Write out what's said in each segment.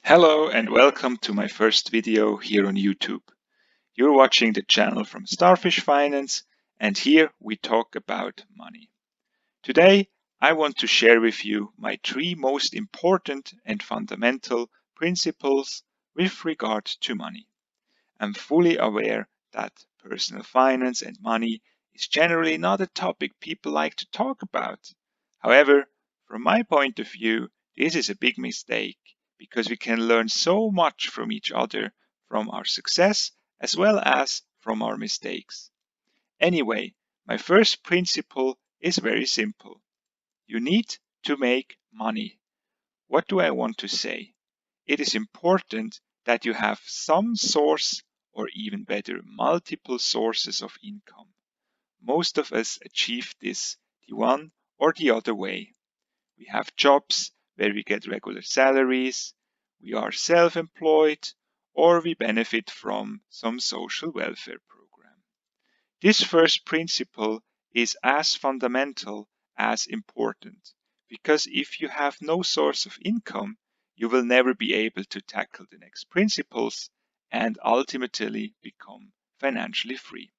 Hello and welcome to my first video here on YouTube. You're watching the channel from Starfishfinance, and here we talk about money. Today I want to share with you my three most important and fundamental principles with regard to money. I'm fully aware that personal finance and money is generally not a topic people like to talk about. However, from my point of view, this is a big mistake because we can learn so much from each other, from our success as well as from our mistakes. Anyway, my first principle is very simple. You need to make money. What do I want to say? It is important that you have some source, or even better, multiple sources of income. Most of us achieve this the one or the other way. We have jobs where we get regular salaries, we are self-employed, or we benefit from some social welfare program. This first principle is as fundamental as important, because if you have no source of income, you will never be able to tackle the next principles and ultimately become financially free.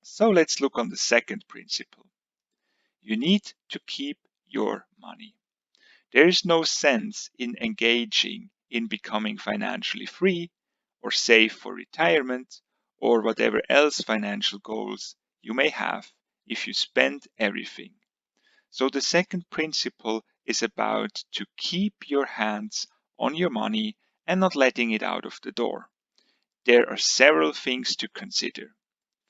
So let's look on the second principle. You need to keep your money. There is no sense in engaging in becoming financially free or save for retirement or whatever else financial goals you may have if you spend everything. So the second principle is about to keep your hands on your money and not letting it out of the door. There are several things to consider.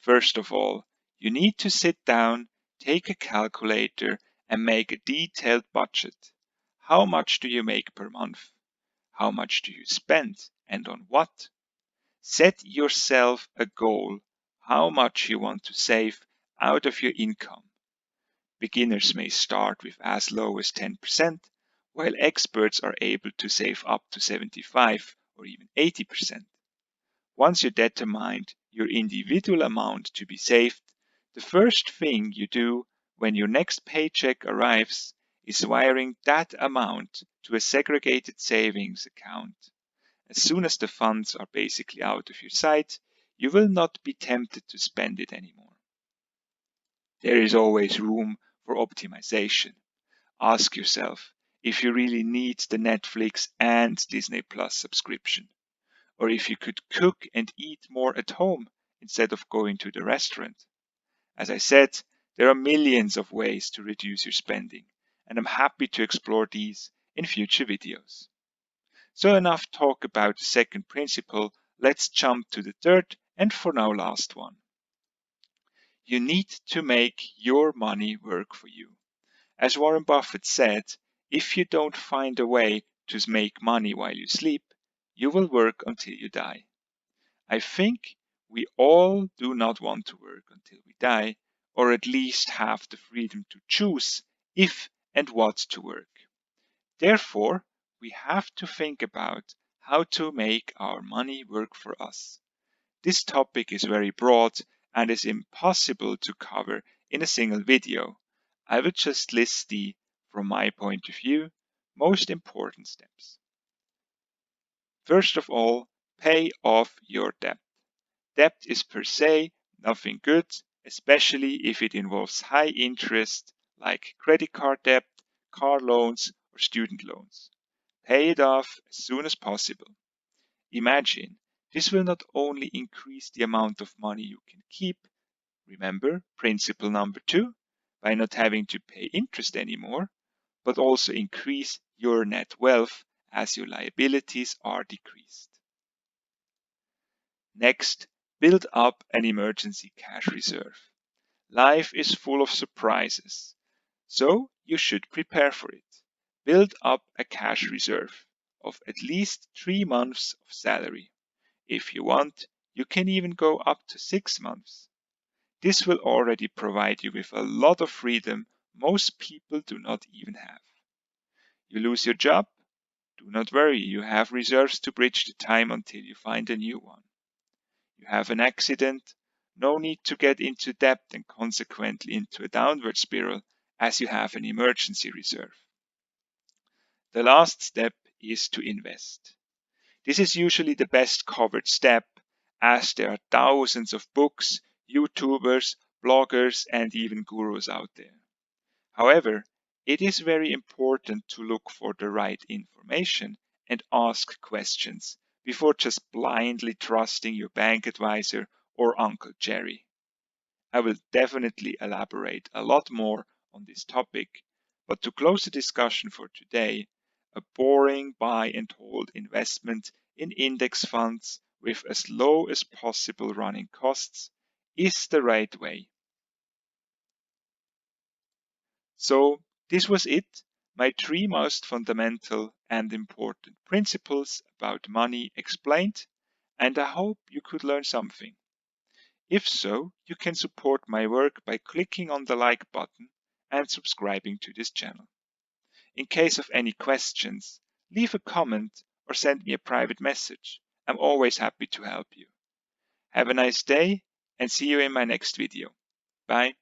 First of all, you need to sit down, take a calculator, and make a detailed budget. How much do you make per month? How much do you spend and on what? Set yourself a goal, how much you want to save out of your income. Beginners may start with as low as 10%, while experts are able to save up to 75 or even 80%. Once you determine your individual amount to be saved, the first thing you do when your next paycheck arrives is wiring that amount to a segregated savings account. As soon as the funds are basically out of your sight, you will not be tempted to spend it anymore. There is always room for optimization. Ask yourself if you really need the Netflix and Disney Plus subscription, or if you could cook and eat more at home instead of going to the restaurant. As I said, there are millions of ways to reduce your spending, and I'm happy to explore these in future videos. So enough talk about the second principle, let's jump to the third and for now last one. You need to make your money work for you. As Warren Buffett said, if you don't find a way to make money while you sleep, you will work until you die. I think we all do not want to work until we die, or at least have the freedom to choose if and what to work. Therefore, we have to think about how to make our money work for us. This topic is very broad and is impossible to cover in a single video. I will just list the, from my point of view, most important steps. First of all, pay off your debt. Debt is per se nothing good, especially if it involves high interest like credit card debt, car loans, or student loans. Pay it off as soon as possible. Imagine, this will not only increase the amount of money you can keep, remember principle number 2, by not having to pay interest anymore, but also increase your net wealth as your liabilities are decreased. Next, build up an emergency cash reserve. Life is full of surprises, so you should prepare for it. Build up a cash reserve of at least 3 months of salary. If you want, you can even go up to 6 months. This will already provide you with a lot of freedom most people do not even have. You lose your job? Do not worry, you have reserves to bridge the time until you find a new one. You have an accident? No need to get into debt and consequently into a downward spiral, as you have an emergency reserve. The last step is to invest. This is usually the best covered step, as there are thousands of books, YouTubers, bloggers, and even gurus out there. However, it is very important to look for the right information and ask questions before just blindly trusting your bank advisor or Uncle Jerry. I will definitely elaborate a lot more on this topic, but to close the discussion for today, a boring buy and hold investment in index funds with as low as possible running costs is the right way. So, this was it, my three most fundamental and important principles about money explained, and I hope you could learn something. If so, you can support my work by clicking on the like button and subscribing to this channel. In case of any questions, leave a comment or send me a private message. I'm always happy to help you. Have a nice day and see you in my next video. Bye.